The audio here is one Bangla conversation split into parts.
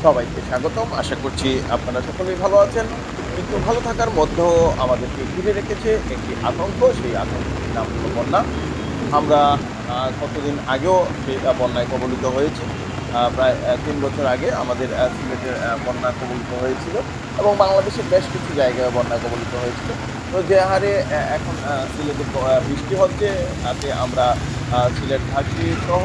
সবাইকে স্বাগতম। আশা করছি আপনারা সকলেই ভালো আছেন। কিন্তু ভালো থাকার মধ্যেও আমাদেরকে ঘিরে রেখেছে একটি আতঙ্ক। সেই আতঙ্কটির নাম হলো বন্যা। আমরা কতদিন আগেও সেই বন্যায় কবলিত হয়েছি। প্রায় ৩ বছর আগে আমাদের সিলেটের বন্যা কবলিত হয়েছিল এবং বাংলাদেশের বেশ কিছু জায়গায় বন্যা কবলিত হয়েছিল। তো যে হারে এখন সিলেটে বৃষ্টি হচ্ছে, তাতে আমরা সিলেটবাসী সহ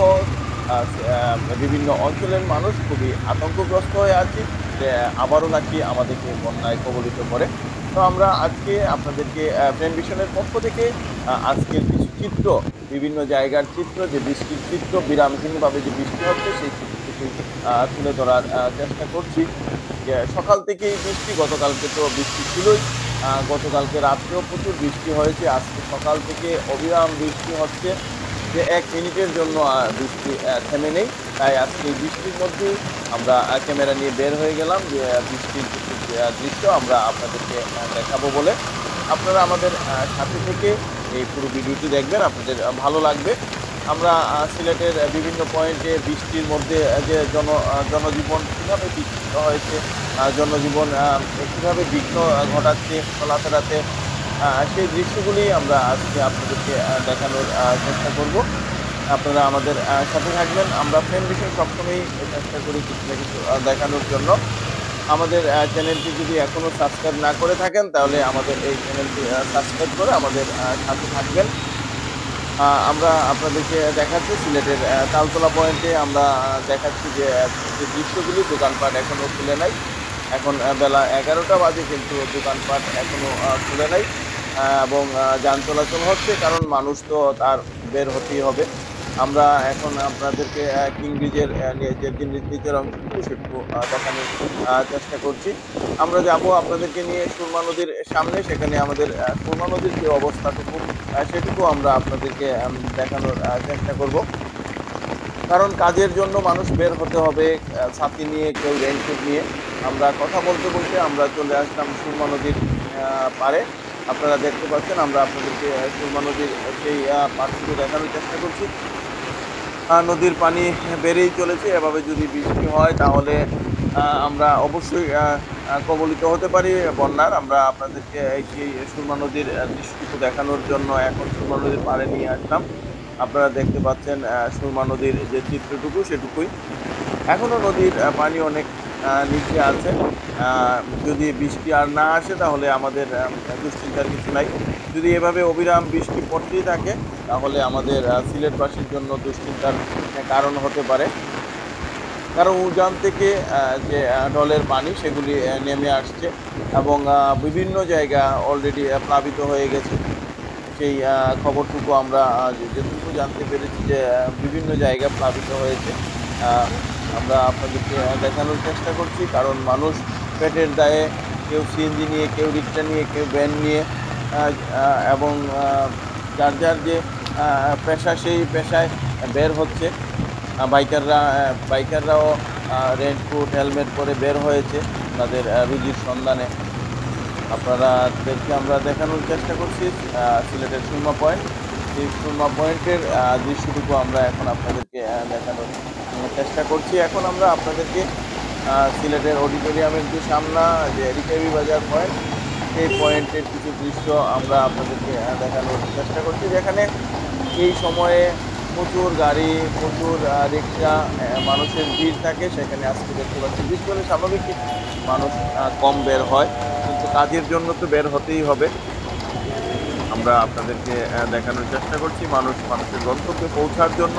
বিভিন্ন অঞ্চলের মানুষ খুবই আতঙ্কগ্রস্ত হয়ে আছি যে আবারও নাকি আমাদেরকে বন্যায় কবলিত করে। তো আমরা আজকে আপনাদেরকে ফ্রেন্ড ভিশনের পক্ষ থেকে আজকের কিছু চিত্র, বিভিন্ন জায়গার চিত্র, যে বৃষ্টির চিত্র, বিরামহীনভাবে যে বৃষ্টি হচ্ছে সেই চিত্রটুকুই তুলে ধরার চেষ্টা করছি। যে সকাল থেকেই বৃষ্টি, গতকালকে তো বৃষ্টি ছিলই। গতকালকে রাত্রেও প্রচুর বৃষ্টি হয়েছে। আজকে সকাল থেকে অবিরাম বৃষ্টি হচ্ছে। যে ১ মিনিটের জন্য বৃষ্টি থেমে নেই। তাই আজকে এই বৃষ্টির মধ্যেই আমরা ক্যামেরা নিয়ে বের হয়ে গেলাম যে বৃষ্টির কিছু দৃশ্য আমরা আপনাদেরকে দেখাবো বলে। আপনারা আমাদের সাথে থেকে এই পুরো ভিডিওটি দেখবেন, আপনাদের ভালো লাগবে। আমরা সিলেটের বিভিন্ন পয়েন্টে বৃষ্টির মধ্যে যে জনজীবন কিভাবে বিঘ্নিত হয়েছে, জনজীবন কিভাবে বিঘ্ন ঘটাচ্ছে চলাফেরাতে, সেই দৃশ্যগুলি আমরা আজকে আপনাদেরকে দেখানোর চেষ্টা করব। আপনারা আমাদের সাথে থাকবেন। আমরা ফ্রেন্ড ভিশন সবসময়ই চেষ্টা করি কিছু না কিছু দেখানোর জন্য। আমাদের চ্যানেলটি যদি এখনো সাবস্ক্রাইব না করে থাকেন, তাহলে আমাদের এই চ্যানেলটি সাবস্ক্রাইব করে আমাদের সাথে থাকবেন। আমরা আপনাদেরকে দেখাচ্ছি সিলেটের তালতলা পয়েন্টে আমরা দেখাচ্ছি যে যে দৃশ্যগুলি, দোকানপাট এখনো খুলে নাই। এখন বেলা ১১টা বাজে কিন্তু দোকানপাট এখনো খুলে নাই। এবং যান চলাচল হচ্ছে, কারণ মানুষ তো তার বের হতেই হবে। আমরা এখন আপনাদেরকে কিং ব্রিজের যে নিচের অংশটুকু সেটুকু দেখানোর চেষ্টা করছি। আমরা যাবো আপনাদেরকে নিয়ে সুরমা নদীর সামনে, সেখানে আমাদের সুরমা নদীর যে অবস্থাটুকু সেটুকু আমরা আপনাদেরকে দেখানোর চেষ্টা করব। কারণ কাজের জন্য মানুষ বের হতে হবে ছাতি নিয়ে, কেউ রেইনকোট নিয়ে। আমরা কথা বলতে বলতে আমরা চলে আসলাম সুরমা নদীর পাড়ে। আপনারা দেখতে পাচ্ছেন, আমরা আপনাদেরকে সুরমা নদীর সেই পাড়টুকু দেখানোর চেষ্টা করছি। নদীর পানি বেড়েই চলেছে। এভাবে যদি বৃষ্টি হয় তাহলে আমরা অবশ্যই কবলিত হতে পারি বন্যার। আমরা আপনাদেরকে সেই সুরমা নদীর দৃশ্যটুকু দেখানোর জন্য এখন সুরমা নদীর পাড়ে নিয়ে আসলাম। আপনারা দেখতে পাচ্ছেন সুরমা নদীর যে চিত্রটুকু সেটুকুই। এখনো নদীর পানি অনেক নিচে আছে। আ যদি বৃষ্টি আর না আসে তাহলে আমাদের দুশ্চিন্তার কিছু নাই। যদি এভাবে অবিরাম বৃষ্টি পড়তেই থাকে তাহলে আমাদের সিলেটবাসীর জন্য দুশ্চিন্তার কারণ হতে পারে। কারণ উজান থেকে যে ঢলের পানি সেগুলি নেমে আসছে এবং বিভিন্ন জায়গা অলরেডি প্লাবিত হয়ে গেছে। সেই খবরটুকু আমরা যেটুকু জানতে পেরেছি যে বিভিন্ন জায়গা প্লাবিত হয়েছে। আ আমরা আপনাদেরকে দেখানোর চেষ্টা করছি, কারণ মানুষ পেটের দায়ে কেউ সিএনজি নিয়ে, কেউ রিক্সা নিয়ে, কেউ ভ্যান নিয়ে আ আ এবং যার যে আ পেশা সেই পেশায় বের হচ্ছে। বাইকাররাও রেইনকোট, হেলমেট পরে বের হয়েছে তাদের রুজির সন্ধানে। আপনাদেরকে আমরা দেখানোর চেষ্টা করছি সিলেটের সুরমা পয়েন্ট। সেই সুরমা পয়েন্টের দৃশ্যটুকু আমরা এখন আপনাদেরকে দেখানোর চেষ্টা করছি। এখন আমরা আপনাদেরকে সিলেটের অডিটোরিয়ামের যে সামনা যে রিকাবি বাজার পয়েন্ট, সেই পয়েন্টের কিছু দৃশ্য আমরা আপনাদেরকে দেখানোর চেষ্টা করছি। যেখানে এই সময়ে প্রচুর গাড়ি, প্রচুর রিক্সা, মানুষের ভিড় থাকে। সেখানে আজকে দেখতে পাচ্ছি বৃষ্টি হলে স্বাভাবিকই মানুষ কম বের হয়। কিন্তু কাজের জন্য তো বের হতেই হবে। আমরা আপনাদেরকে দেখানোর চেষ্টা করছি মানুষের গন্তব্যে পৌঁছার জন্য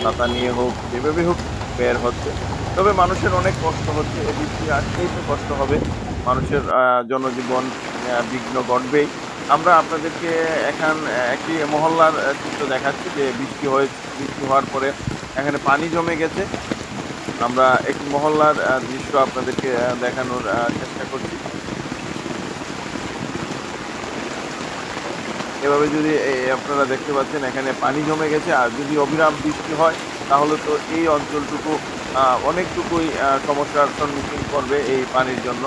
ছাতা নিয়ে হোক, যেভাবে হোক বের হচ্ছে। তবে মানুষের অনেক কষ্ট হচ্ছে। এই বৃষ্টি আসলেই তো কষ্ট হবে। মানুষের জনজীবন বিঘ্ন ঘটবেই। আমরা আপনাদেরকে একটি মহল্লার চিত্র দেখাচ্ছি যে বৃষ্টি হওয়ার পরে এখানে পানি জমে গেছে। আমরা একটি মহল্লার দৃশ্য আপনাদেরকে দেখানোর চেষ্টা করছি। এভাবে যদি আপনারা দেখতে পাচ্ছেন এখানে পানি জমে গেছে। আর যদি অবিরাম বৃষ্টি হয় তাহলে তো এই অঞ্চলটুকু অনেকটুকুই সমস্যার সম্মুখীন করবে এই পানির জন্য।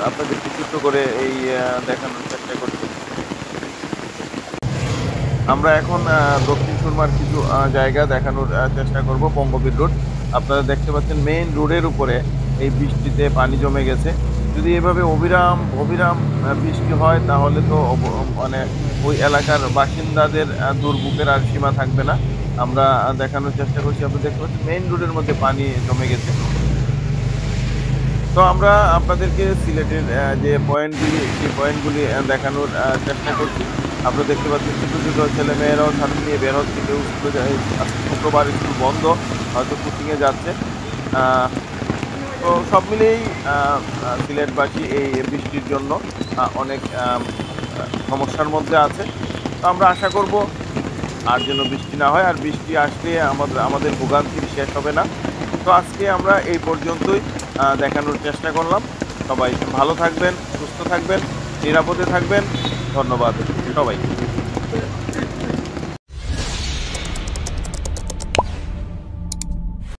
আপনাদেরকে ছোট্ট করে এই দেখানোর চেষ্টা করছি। আমরা এখন দক্ষিণ সুরমার কিছু জায়গা দেখানোর চেষ্টা করব। বঙ্গবীর রোড। আপনারা দেখতে পাচ্ছেন মেইন রোডের উপরে এই বৃষ্টিতে পানি জমে গেছে। যদি এভাবে অবিরাম অবিরাম বৃষ্টি হয় তাহলে তো মানে ওই এলাকার বাসিন্দাদের দুর্ভোগের আর সীমা থাকবে না। আমরা দেখানোর চেষ্টা করছি। আপনি দেখতে পাচ্ছেন মেইন রোডের মধ্যে পানি জমে গেছে। তো আমরা আপনাদেরকে সিলেটের যে পয়েন্টগুলি সেই পয়েন্টগুলি দেখানোর চেষ্টা করছি। আপনারা দেখতে পাচ্ছেন ছোট, ছোট ছেলেমেয়েরাও ছাত্রী নিয়ে বের হচ্ছে। কেউ স্কুলে যায়, আজকে শুক্রবার স্কুল বন্ধ। হয়তো কোচিংয়ে যাচ্ছে। আ তো সব মিলিয়েই আ আ সিলেটবাসী এই বৃষ্টির জন্য অনেক সমস্যার মধ্যে আছে। তো আমরা আশা করব আর যেন বৃষ্টি না হয়। আর বৃষ্টি আসলে আমাদের ভোগান্তির শেষ হবে না। তো আজকে আমরা এই পর্যন্তই দেখানোর চেষ্টা করলাম। সবাই ভালো থাকবেন, সুস্থ থাকবেন, নিরাপদে থাকবেন। ধন্যবাদ সবাইকে।